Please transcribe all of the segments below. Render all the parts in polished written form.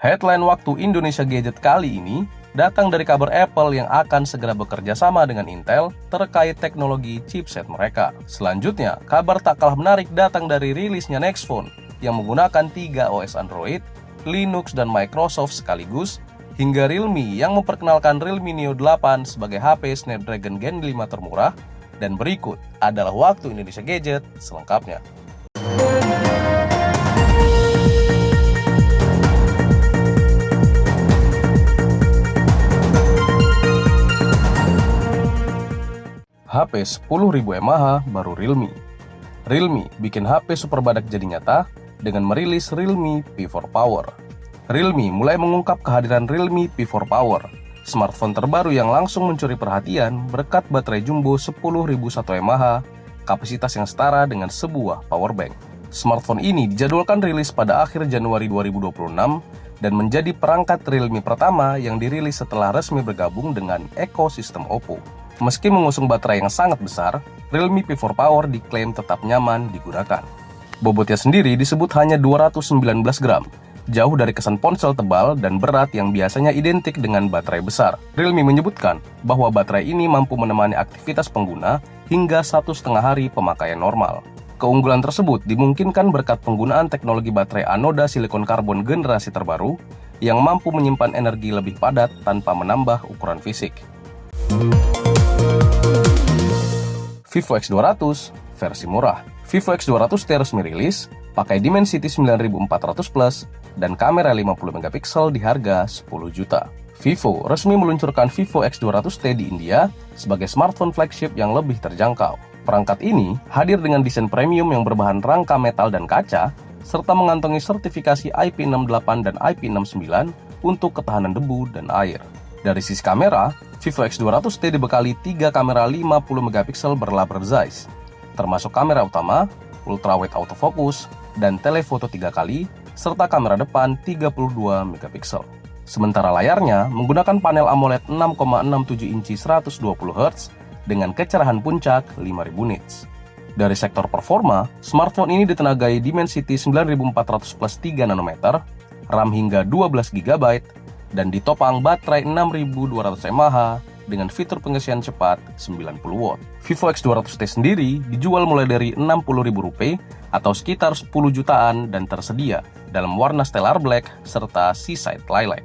Headline waktu Indonesia Gadget kali ini datang dari kabar Apple yang akan segera bekerja sama dengan Intel terkait teknologi chipset mereka. Selanjutnya, kabar tak kalah menarik datang dari rilisnya Next Phone yang menggunakan 3 OS Android, Linux, dan Microsoft sekaligus, hingga Realme yang memperkenalkan Realme Neo 8 sebagai HP Snapdragon Gen 5 termurah. Dan berikut adalah waktu Indonesia Gadget selengkapnya. HP 10.000 mAh baru Realme. Realme bikin HP super badak jadi nyata dengan merilis Realme P4 Power. Realme mulai mengungkap kehadiran Realme P4 Power, smartphone terbaru yang langsung mencuri perhatian berkat baterai jumbo 10.001 mAh, kapasitas yang setara dengan sebuah power bank. Smartphone ini dijadwalkan rilis pada akhir Januari 2026 dan menjadi perangkat Realme pertama yang dirilis setelah resmi bergabung dengan ekosistem Oppo. Meski mengusung baterai yang sangat besar, Realme P4 Power diklaim tetap nyaman digunakan. Bobotnya sendiri disebut hanya 219 gram, jauh dari kesan ponsel tebal dan berat yang biasanya identik dengan baterai besar. Realme menyebutkan bahwa baterai ini mampu menemani aktivitas pengguna hingga 1,5 hari pemakaian normal. Keunggulan tersebut dimungkinkan berkat penggunaan teknologi baterai anoda silikon karbon generasi terbaru yang mampu menyimpan energi lebih padat tanpa menambah ukuran fisik. Vivo X200 versi murah. Vivo X200 resmi rilis pakai Dimensity 9400 Plus dan kamera 50 megapiksel di harga 10 juta. Vivo resmi meluncurkan Vivo X200T di India sebagai smartphone flagship yang lebih terjangkau. Perangkat ini hadir dengan desain premium yang berbahan rangka metal dan kaca, serta mengantongi sertifikasi IP68 dan IP69 untuk ketahanan debu dan air. Dari sisi kamera, Vivo X200T dibekali 3 kamera 50 megapiksel berlabel Zeiss, termasuk kamera utama, ultrawide autofocus, dan telefoto 3 kali, serta kamera depan 32 megapiksel. Sementara layarnya menggunakan panel AMOLED 6,67 inci 120 Hz dengan kecerahan puncak 5000 nits. Dari sektor performa, smartphone ini ditenagai Dimensity 9400 Plus 3 nanometer, RAM hingga 12 GB, dan ditopang baterai 6200 mAh dengan fitur pengisian cepat 90 watt. Vivo X200T sendiri dijual mulai dari Rp60.000 atau sekitar 10 jutaan dan tersedia dalam warna stellar black serta seaside lilac.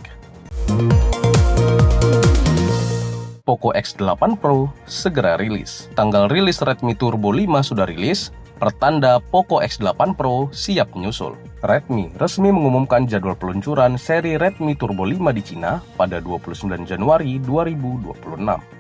Poco X8 Pro segera rilis. Tanggal rilis Redmi Turbo 5 sudah rilis, pertanda Poco X8 Pro siap menyusul. Redmi resmi mengumumkan jadwal peluncuran seri Redmi Turbo 5 di Cina pada 29 Januari 2026.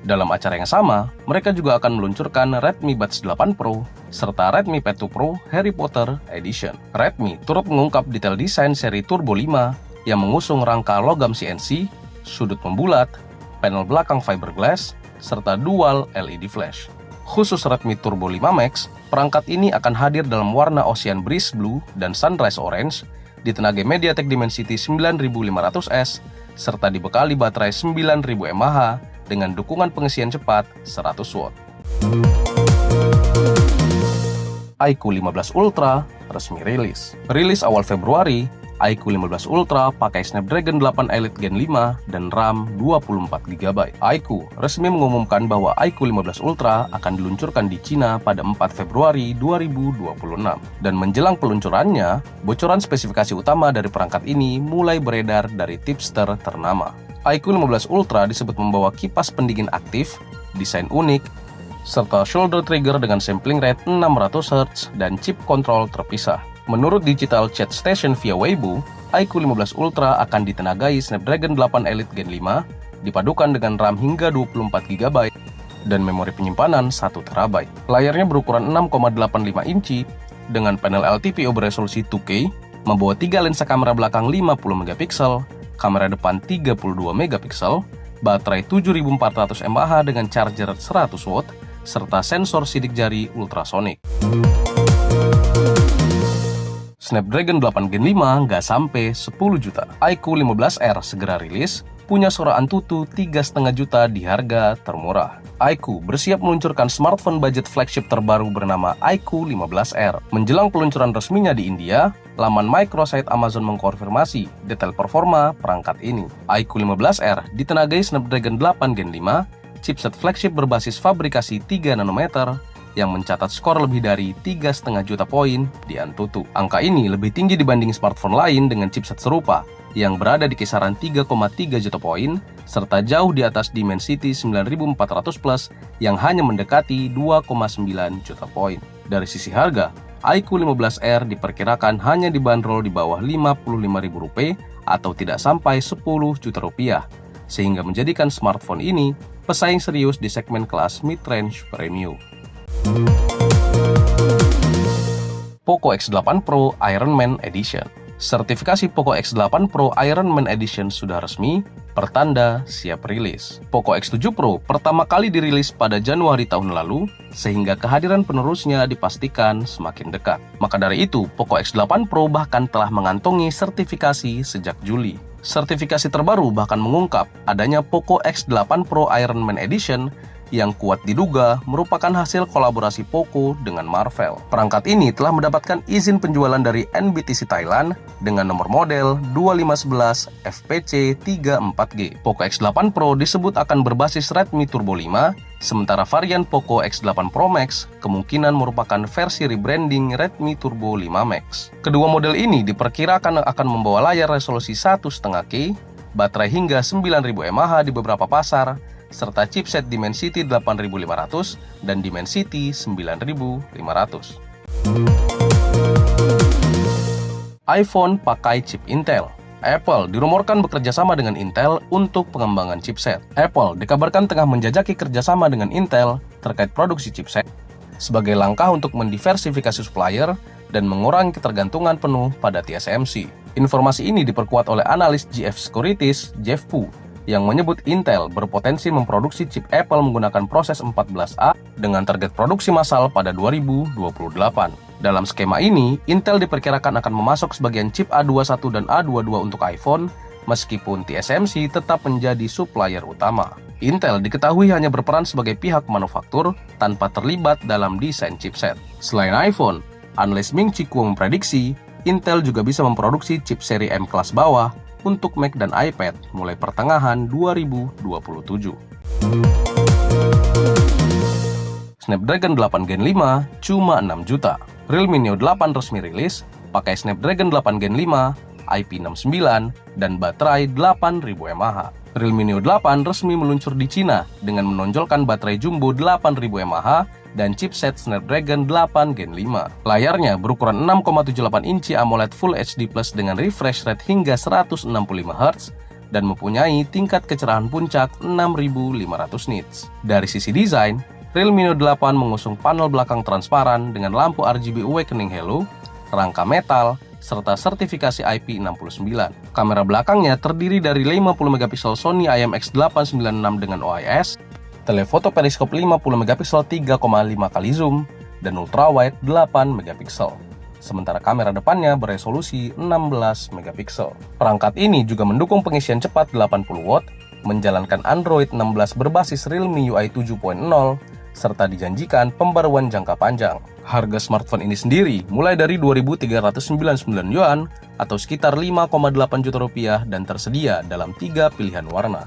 Dalam acara yang sama, mereka juga akan meluncurkan Redmi Buds 8 Pro serta Redmi Pad 2 Pro Harry Potter Edition. Redmi turut mengungkap detail desain seri Turbo 5 yang mengusung rangka logam CNC, sudut membulat, panel belakang fiberglass, serta dual LED flash. Khusus Redmi Turbo 5 Max, perangkat ini akan hadir dalam warna Ocean Breeze Blue dan Sunrise Orange, ditenagai MediaTek Dimensity 9500S, serta dibekali baterai 9000 mAh dengan dukungan pengisian cepat 100 watt. iQOO 15 Ultra resmi rilis. Rilis awal Februari, iQOO 15 Ultra pakai Snapdragon 8 Elite Gen 5 dan RAM 24GB. iQOO resmi mengumumkan bahwa iQOO 15 Ultra akan diluncurkan di Cina pada 4 Februari 2026. Dan menjelang peluncurannya, bocoran spesifikasi utama dari perangkat ini mulai beredar dari tipster ternama. iQOO 15 Ultra disebut membawa kipas pendingin aktif, desain unik, serta shoulder trigger dengan sampling rate 600 Hz dan chip kontrol terpisah. Menurut Digital Chat Station via Weibo, iQOO 15 Ultra akan ditenagai Snapdragon 8 Elite Gen 5, dipadukan dengan RAM hingga 24GB dan memori penyimpanan 1TB. Layarnya berukuran 6,85 inci dengan panel LTPO beresolusi 2K, membawa 3 lensa kamera belakang 50 megapiksel, kamera depan 32 megapiksel, baterai 7400 mAh dengan charger 100 watt, serta sensor sidik jari ultrasonic. Snapdragon 8 Gen 5 nggak sampai 10 juta. iQOO 15R segera rilis, punya suara Antutu 3,5 juta di harga termurah. iQOO bersiap meluncurkan smartphone budget flagship terbaru bernama iQOO 15R. Menjelang peluncuran resminya di India, laman microsite Amazon mengkonfirmasi detail performa perangkat ini. iQOO 15R ditenagai Snapdragon 8 Gen 5, chipset flagship berbasis fabrikasi 3 nanometer, yang mencatat skor lebih dari 3,5 juta poin di AnTuTu. Angka ini lebih tinggi dibanding smartphone lain dengan chipset serupa, yang berada di kisaran 3,3 juta poin, serta jauh di atas Dimensity 9400 Plus yang hanya mendekati 2,9 juta poin. Dari sisi harga, iQOO 15R diperkirakan hanya dibanderol di bawah Rp55.000 atau tidak sampai Rp10 juta, sehingga menjadikan smartphone ini pesaing serius di segmen kelas mid-range premium. Poco X8 Pro Iron Man Edition. Sertifikasi Poco X8 Pro Iron Man Edition sudah resmi, pertanda siap rilis. Poco X7 Pro pertama kali dirilis pada Januari tahun lalu, sehingga kehadiran penerusnya dipastikan semakin dekat. Maka dari itu, Poco X8 Pro bahkan telah mengantongi sertifikasi sejak Juli. Sertifikasi terbaru bahkan mengungkap adanya Poco X8 Pro Iron Man Edition yang kuat diduga merupakan hasil kolaborasi Poco dengan Marvell. Perangkat ini telah mendapatkan izin penjualan dari NBTC Thailand dengan nomor model 2511 FPC34G. Poco X8 Pro disebut akan berbasis Redmi Turbo 5, sementara varian Poco X8 Pro Max kemungkinan merupakan versi rebranding Redmi Turbo 5 Max. Kedua model ini diperkirakan akan membawa layar resolusi 1,5K, baterai hingga 9000 mAh di beberapa pasar, serta chipset Dimensity 8500 dan Dimensity 9500. iPhone pakai chip Intel. Apple dirumorkan bekerjasama dengan Intel untuk pengembangan chipset. Apple dikabarkan tengah menjajaki kerjasama dengan Intel terkait produksi chipset sebagai langkah untuk mendiversifikasi supplier dan mengurangi ketergantungan penuh pada TSMC. Informasi ini diperkuat oleh analis GF Securities, Jeff Pu, yang menyebut Intel berpotensi memproduksi chip Apple menggunakan proses 14A dengan target produksi massal pada 2028. Dalam skema ini, Intel diperkirakan akan memasok sebagian chip A21 dan A22 untuk iPhone, meskipun TSMC tetap menjadi supplier utama. Intel diketahui hanya berperan sebagai pihak manufaktur tanpa terlibat dalam desain chipset. Selain iPhone, analis Ming Chi Kuo memprediksi Intel juga bisa memproduksi chip seri M kelas bawah untuk Mac dan iPad mulai pertengahan 2027. Snapdragon 8 Gen 5 cuma 6 juta. Realme Neo 8 resmi rilis, pakai Snapdragon 8 Gen 5, IP69, dan baterai 8000 mAh. Realme Neo 8 resmi meluncur di Cina dengan menonjolkan baterai jumbo 8000 mAh dan chipset Snapdragon 8 Gen 5. Layarnya berukuran 6,78 inci AMOLED Full HD Plus dengan refresh rate hingga 165 Hz dan mempunyai tingkat kecerahan puncak 6500 nits. Dari sisi desain, Realme Neo 8 mengusung panel belakang transparan dengan lampu RGB Awakening Halo, rangka metal, serta sertifikasi IP69. Kamera belakangnya terdiri dari 50 megapiksel Sony IMX896 dengan OIS, telefoto periskop 50 megapiksel 3,5 kali zoom, dan ultrawide 8 megapiksel. Sementara kamera depannya beresolusi 16 megapiksel. Perangkat ini juga mendukung pengisian cepat 80 watt, menjalankan Android 16 berbasis Realme UI 7.0, serta dijanjikan pembaruan jangka panjang. Harga smartphone ini sendiri mulai dari 2.399 yuan atau sekitar 5,8 juta rupiah dan tersedia dalam 3 pilihan warna.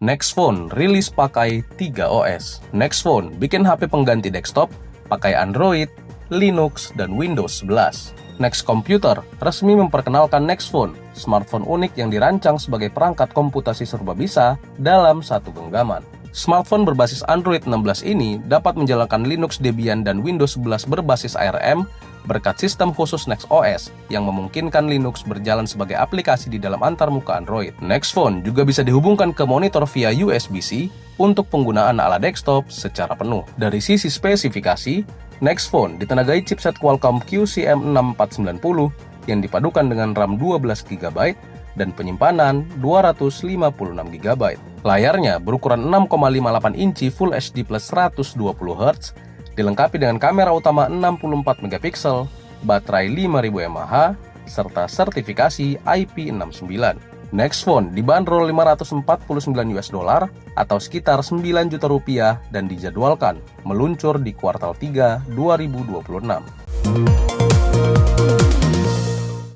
Nextphone rilis pakai 3 OS. Nextphone bikin HP pengganti desktop pakai Android, Linux, dan Windows 11. Next Computer resmi memperkenalkan Nextphone, smartphone unik yang dirancang sebagai perangkat komputasi serba bisa dalam satu genggaman. Smartphone berbasis Android 16 ini dapat menjalankan Linux Debian dan Windows 11 berbasis ARM berkat sistem khusus Next OS yang memungkinkan Linux berjalan sebagai aplikasi di dalam antarmuka Android. Nextphone juga bisa dihubungkan ke monitor via USB-C untuk penggunaan ala desktop secara penuh. Dari sisi spesifikasi, Nextphone ditenagai chipset Qualcomm QCM6490 yang dipadukan dengan RAM 12GB dan penyimpanan 256GB. Layarnya berukuran 6,58 inci Full HD plus 120Hz, dilengkapi dengan kamera utama 64 megapiksel, baterai 5000 mAh, serta sertifikasi IP69. Next Phone dibanderol 549 US dollar atau sekitar 9 juta rupiah dan dijadwalkan meluncur di kuartal 3 2026.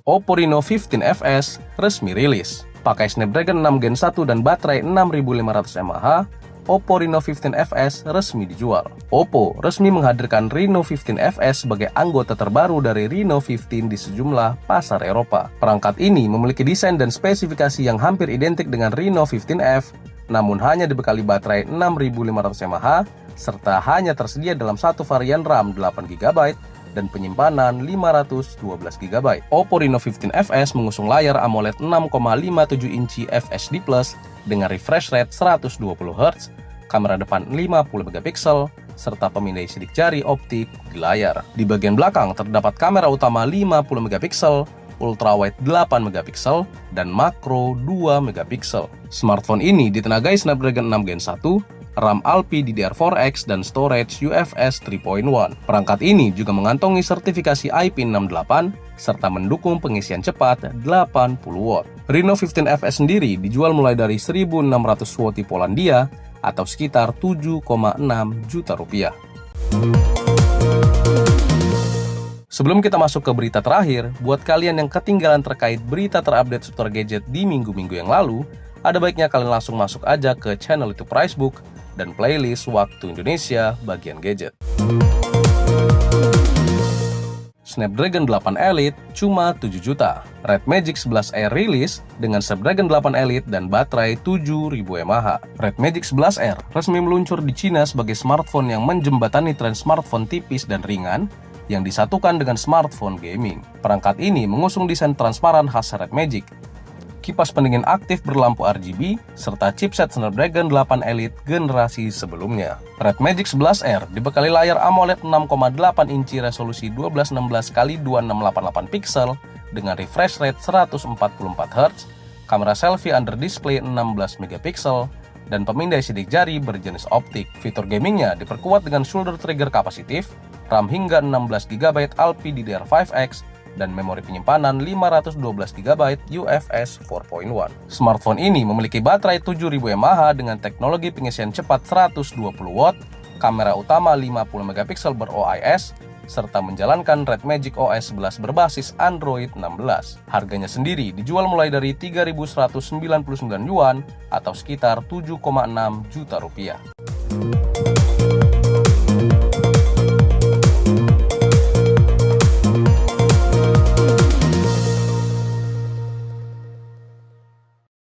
Oppo Reno 15 FS resmi rilis. Pakai Snapdragon 6 Gen 1 dan baterai 6500 mAh, Oppo Reno 15 FS resmi dijual. Oppo resmi menghadirkan Reno 15 FS sebagai anggota terbaru dari Reno 15 di sejumlah pasar Eropa. Perangkat ini memiliki desain dan spesifikasi yang hampir identik dengan Reno 15F, namun hanya dibekali baterai 6500 mAh, serta hanya tersedia dalam satu varian RAM 8GB dan penyimpanan 512GB. Oppo Reno 15 FS mengusung layar AMOLED 6,57 inci FHD+ dengan refresh rate 120Hz, kamera depan 50MP, serta pemindai sidik jari optik di layar. Di bagian belakang terdapat kamera utama 50MP, ultrawide 8MP, dan makro 2MP. Smartphone ini ditenagai Snapdragon 6 Gen 1, RAM LPDDR4X, dan storage UFS 3.1. Perangkat ini juga mengantongi sertifikasi IP68 serta mendukung pengisian cepat 80W. Reno 15 FS sendiri dijual mulai dari 1.600 Zloty Polandia atau sekitar 7,6 juta rupiah. Sebelum kita masuk ke berita terakhir, buat kalian yang ketinggalan terkait berita terupdate seputar gadget di minggu-minggu yang lalu, ada baiknya kalian langsung masuk aja ke channel YouTube Pricebook dan playlist Waktu Indonesia bagian gadget. Snapdragon 8 Elite cuma 7 juta. Red Magic 11 Air rilis dengan Snapdragon 8 Elite dan baterai 7000 mAh. Red Magic 11 Air resmi meluncur di Cina sebagai smartphone yang menjembatani tren smartphone tipis dan ringan yang disatukan dengan smartphone gaming. Perangkat ini mengusung desain transparan khas Red Magic, kipas pendingin aktif berlampu RGB, serta chipset Snapdragon 8 Elite generasi sebelumnya. Red Magic 11 Air dibekali layar AMOLED 6,8 inci resolusi 1216x2688 pixel dengan refresh rate 144Hz, kamera selfie under display 16MP, dan pemindai sidik jari berjenis optik. Fitur gamingnya diperkuat dengan shoulder trigger kapasitif, RAM hingga 16GB LPDDR5X, dan memori penyimpanan 512GB UFS 4.1. Smartphone ini memiliki baterai 7000 mAh dengan teknologi pengisian cepat 120W, kamera utama 50MP ber-OIS, serta menjalankan Red Magic OS 11 berbasis Android 16. Harganya sendiri dijual mulai dari 3.199 yuan atau sekitar 7,6 juta rupiah.